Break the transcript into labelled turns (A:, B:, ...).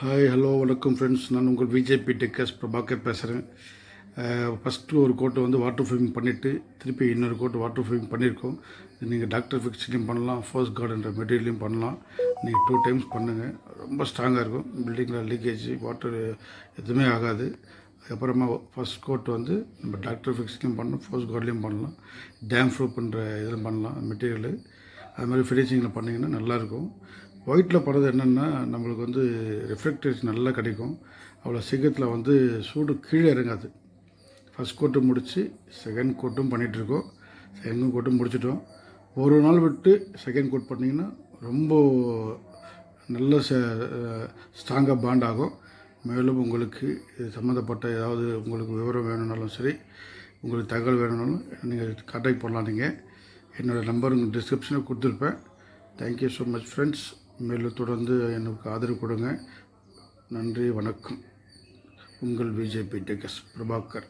A: Hi hello வணக்கம் friends. நான் உங்கள் விஜேபி டெக்கஸ் பிரபாகர் பேசுகிறேன். ஃபஸ்ட்டு ஒரு கோட்டை வந்து வாட்டர் ப்ரூஃபிங் பண்ணிவிட்டு திருப்பி இன்னொரு கோட்டு வாட்டர் ப்ரூஃபிங் பண்ணியிருக்கோம். நீங்கள் டாக்டர் ஃபிக்ஸ்லையும் பண்ணலாம், ஃபர்ஸ்ட் கார்டுன்ற மெட்டீரியலையும் பண்ணலாம். நீங்கள் 2 டைம்ஸ் பண்ணுங்கள், ரொம்ப ஸ்ட்ராங்காக இருக்கும். பில்டிங்கில் லீக்கேஜ் வாட்டர் எதுவுமே ஆகாது. அதுக்கப்புறமா ஃபர்ஸ்ட் கோட் வந்து நம்ம டாக்டர் ஃபிக்ஸ்லையும் பண்ணலாம், ஃபர்ஸ்ட் கார்ட்லேயும் பண்ணலாம், டேம் ப்ரூஃப் பண்ணுற இதில் பண்ணலாம் மெட்டீரியலு. அது மாதிரி ஃபினிஷிங்கில் பண்ணிங்கன்னா நல்லாயிருக்கும். ஒயிட்டில் பண்ணுறது என்னென்னா நம்மளுக்கு வந்து ரிஃப்ளெக்டேஷன் நல்லா கிடைக்கும். அவ்வளோ சீக்கிரத்தில் வந்து சூடு கீழே இறங்காது. ஃபஸ்ட் கோட்டு முடித்து செகண்ட் கோட்டும் பண்ணிகிட்ருக்கோம். செகண்ட் கோட்டும் முடிச்சிட்டோம். ஒரு நாள் விட்டு செகண்ட் கோட் பண்ணிங்கன்னா ரொம்ப நல்ல ஸ்ட்ராங்காக பாண்ட் ஆகும். மேலும் உங்களுக்கு இது சம்மந்தப்பட்ட ஏதாவது உங்களுக்கு விவரம் வேணும்னாலும் சரி, உங்களுக்கு தகவல் வேணும்னாலும் நீங்கள் கான்டாக்ட் பண்ணலாம். நீங்கள் என்னோடய நம்பர் உங்கள் டிஸ்கிரிப்ஷனில் கொடுத்துருப்பேன். Thank you so much friends. மேலும் தொடர்ந்து எனக்கு ஆதரவு கொடுங்க. நன்றி, வணக்கம். உங்கள் விஜேபி டெக்கஸ் பிரபாகர்.